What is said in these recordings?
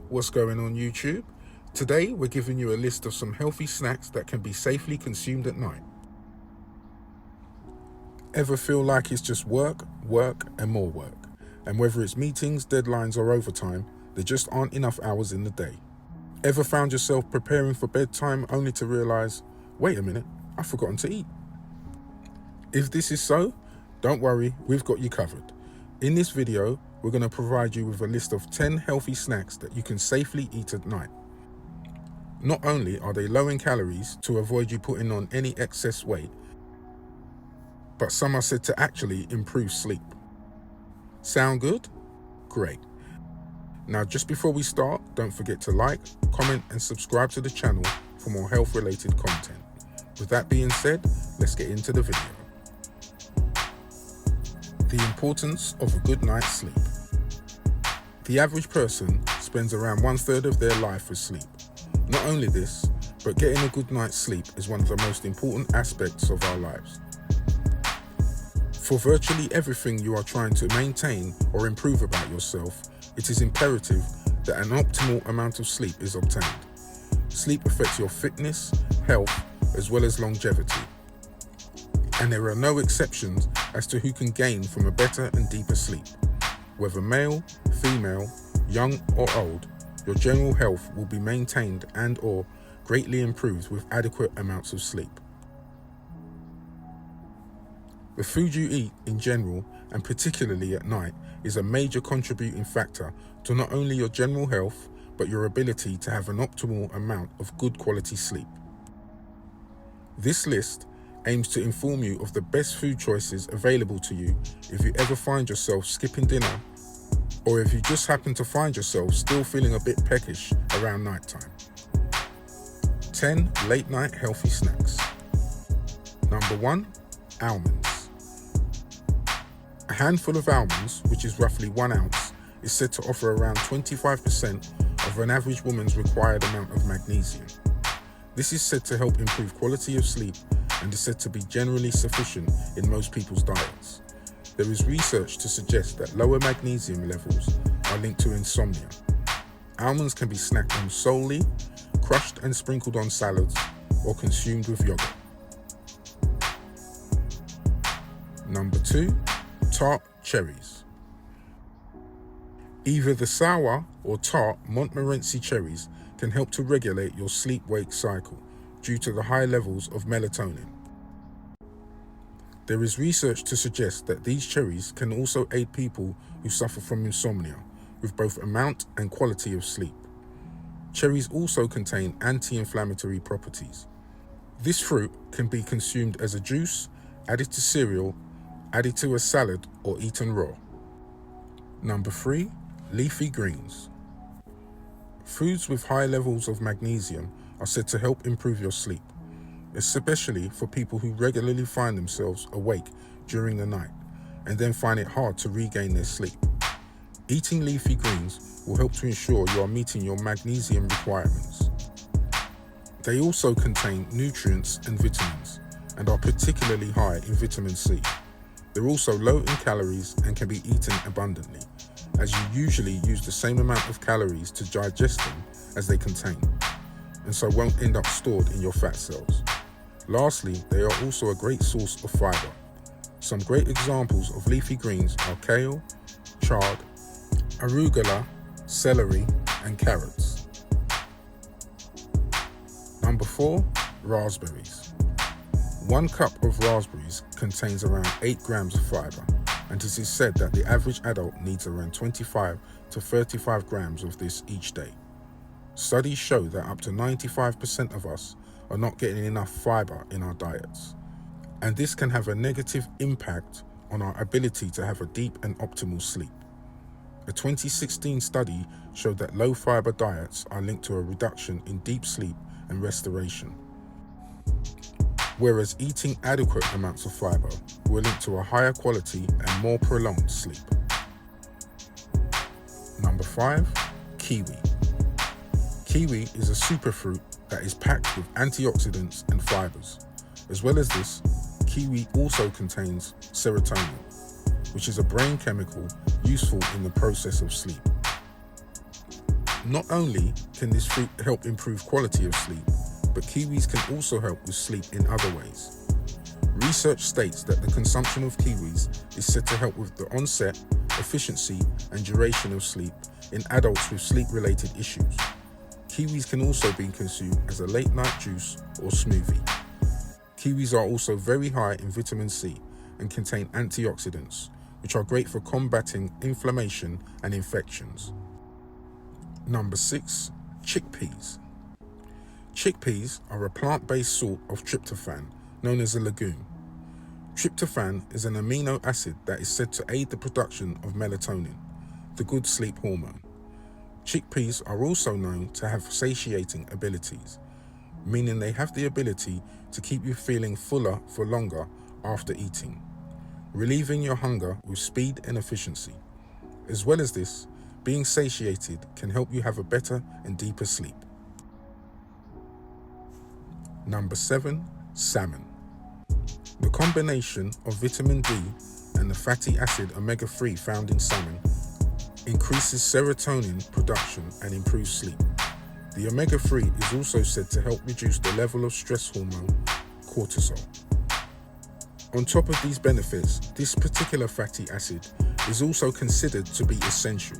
What's going on YouTube? Today we're giving you a list of some healthy snacks that can be safely consumed at night. Ever feel like it's just work, and more work? And whether it's meetings, deadlines or overtime, there just aren't enough hours in the day. Ever found yourself preparing for bedtime only to realize, wait a minute, I've forgotten to eat? If this is so, don't worry, we've got you covered. In this video, we're going to provide you with a list of 10 healthy snacks that you can safely eat at night. Not only are they low in calories to avoid you putting on any excess weight, but some are said to actually improve sleep. Sound good? Great. Now, just before we start, don't forget to like, comment and subscribe to the channel for more health-related content. With that being said, let's get into the video. The importance of a good night's sleep. The average person spends around 1/3 of their life asleep. Not only this, but getting a good night's sleep is one of the most important aspects of our lives. For virtually everything you are trying to maintain or improve about yourself, it is imperative that an optimal amount of sleep is obtained. Sleep affects your fitness, health, as well as longevity. And there are no exceptions as to who can gain from a better and deeper sleep. Whether male, female, young or old, your general health will be maintained and or greatly improved with adequate amounts of sleep. The food you eat in general, and particularly at night, is a major contributing factor to not only your general health, but your ability to have an optimal amount of good quality sleep. This list aims to inform you of the best food choices available to you if you ever find yourself skipping dinner, or if you just happen to find yourself still feeling a bit peckish around nighttime. 10 late night healthy snacks. Number 1, almonds. A handful of almonds, which is roughly 1 ounce, is said to offer around 25% of an average woman's required amount of magnesium. This is said to help improve quality of sleep and is said to be generally sufficient in most people's diets. There is research to suggest that lower magnesium levels are linked to insomnia. Almonds can be snacked on solely, crushed and sprinkled on salads, or consumed with yogurt. Number 2, tart cherries. Either the sour or tart Montmorency cherries can help to regulate your sleep-wake cycle due to the high levels of melatonin. There is research to suggest that these cherries can also aid people who suffer from insomnia with both amount and quality of sleep. Cherries also contain anti-inflammatory properties. This fruit can be consumed as a juice, added to cereal, added to a salad, or eaten raw. Number 3, leafy greens. Foods with high levels of magnesium are said to help improve your sleep, especially for people who regularly find themselves awake during the night and then find it hard to regain their sleep. Eating leafy greens will help to ensure you are meeting your magnesium requirements. They also contain nutrients and vitamins and are particularly high in vitamin C. They're also low in calories and can be eaten abundantly, as you usually use the same amount of calories to digest them as they contain, and so won't end up stored in your fat cells. Lastly, they are also a great source of fiber. Some great examples of leafy greens are kale, chard, arugula, celery, and carrots. Number 4, raspberries. 1 cup of raspberries contains around 8 grams of fiber, and it is said that the average adult needs around 25 to 35 grams of this each day. Studies show that up to 95% of us are not getting enough fiber in our diets, and this can have a negative impact on our ability to have a deep and optimal sleep. A 2016 study showed that low fiber diets are linked to a reduction in deep sleep and restoration, whereas eating adequate amounts of fiber will link to a higher quality and more prolonged sleep. Number 5, kiwi. Kiwi is a superfruit that is packed with antioxidants and fibers. As well as this, kiwi also contains serotonin, which is a brain chemical useful in the process of sleep. Not only can this fruit help improve quality of sleep, but kiwis can also help with sleep in other ways. Research states that the consumption of kiwis is said to help with the onset, efficiency, and duration of sleep in adults with sleep-related issues. Kiwis can also be consumed as a late-night juice or smoothie. Kiwis are also very high in vitamin C and contain antioxidants, which are great for combating inflammation and infections. Number 6. Chickpeas. Chickpeas are a plant-based sort of tryptophan known as a legume. Tryptophan is an amino acid that is said to aid the production of melatonin, the good sleep hormone. Chickpeas are also known to have satiating abilities, meaning they have the ability to keep you feeling fuller for longer after eating, relieving your hunger with speed and efficiency. As well as this, being satiated can help you have a better and deeper sleep. Number 7. Salmon. The combination of vitamin D and the fatty acid omega-3 found in salmon increases serotonin production and improves sleep. The omega-3 is also said to help reduce the level of stress hormone, cortisol. On top of these benefits, this particular fatty acid is also considered to be essential.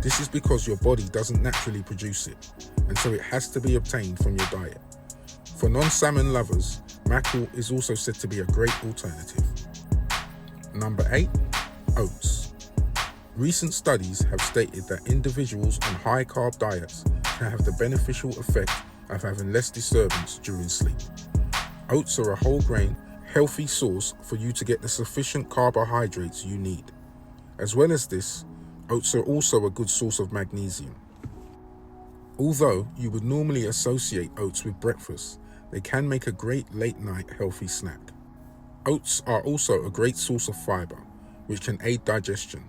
This is because your body doesn't naturally produce it, and so it has to be obtained from your diet. For non-salmon lovers, mackerel is also said to be a great alternative. Number 8. Oats. Recent studies have stated that individuals on high-carb diets can have the beneficial effect of having less disturbance during sleep. Oats are a whole grain, healthy source for you to get the sufficient carbohydrates you need. As well as this, oats are also a good source of magnesium. Although you would normally associate oats with breakfast, they can make a great late-night healthy snack. Oats are also a great source of fiber, which can aid digestion.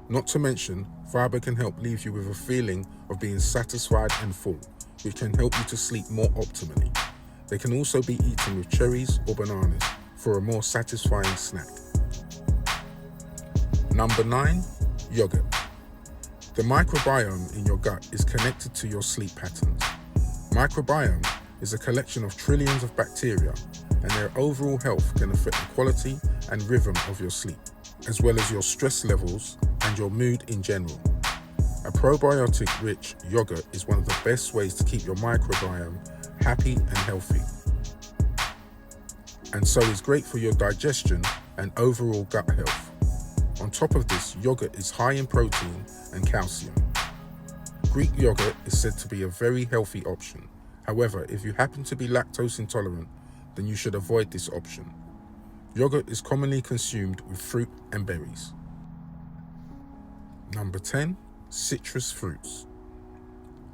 Not to mention, fiber can help leave you with a feeling of being satisfied and full, which can help you to sleep more optimally. They can also be eaten with cherries or bananas for a more satisfying snack. Number 9. Yogurt. The microbiome in your gut is connected to your sleep patterns. Microbiome is a collection of trillions of bacteria, and their overall health can affect the quality and rhythm of your sleep, as well as your stress levels and your mood in general. A probiotic-rich yogurt is one of the best ways to keep your microbiome happy and healthy, and so is great for your digestion and overall gut health. On top of this, yogurt is high in protein and calcium. Greek yogurt is said to be a very healthy option. However, if you happen to be lactose intolerant, then you should avoid this option. Yogurt is commonly consumed with fruit and berries. Number 10. Citrus fruits.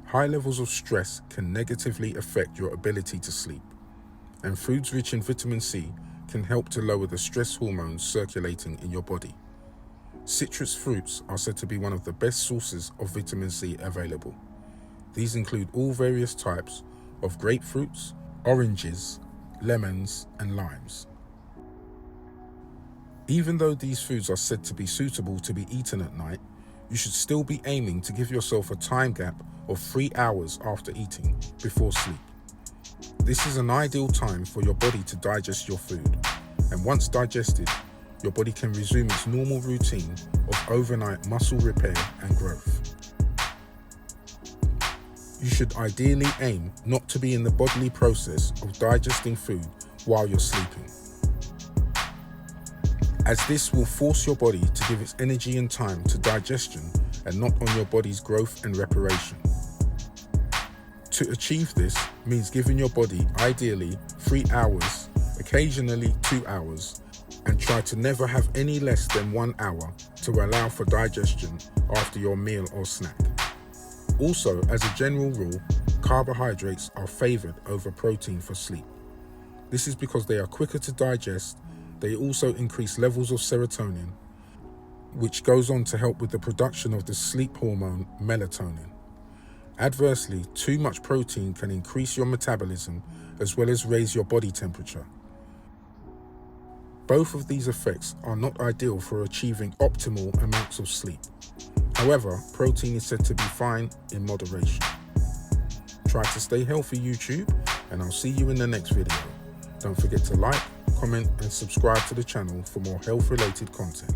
High levels of stress can negatively affect your ability to sleep, and foods rich in vitamin C can help to lower the stress hormones circulating in your body. Citrus fruits are said to be one of the best sources of vitamin C available. These include all various types of grapefruits, oranges, lemons, and limes. Even though these foods are said to be suitable to be eaten at night, you should still be aiming to give yourself a time gap of 3 hours after eating before sleep. This is an ideal time for your body to digest your food, and once digested, your body can resume its normal routine of overnight muscle repair and growth. You should ideally aim not to be in the bodily process of digesting food while you're sleeping, as this will force your body to give its energy and time to digestion and not on your body's growth and reparation. To achieve this means giving your body ideally 3 hours, occasionally 2 hours, and try to never have any less than 1 hour to allow for digestion after your meal or snack. Also, as a general rule, carbohydrates are favored over protein for sleep. This is because they are quicker to digest. They also increase levels of serotonin, which goes on to help with the production of the sleep hormone melatonin. Adversely, too much protein can increase your metabolism as well as raise your body temperature. Both of these effects are not ideal for achieving optimal amounts of sleep. However, protein is said to be fine in moderation. Try to stay healthy, YouTube, and I'll see you in the next video. Don't forget to like, comment, and subscribe to the channel for more health-related content.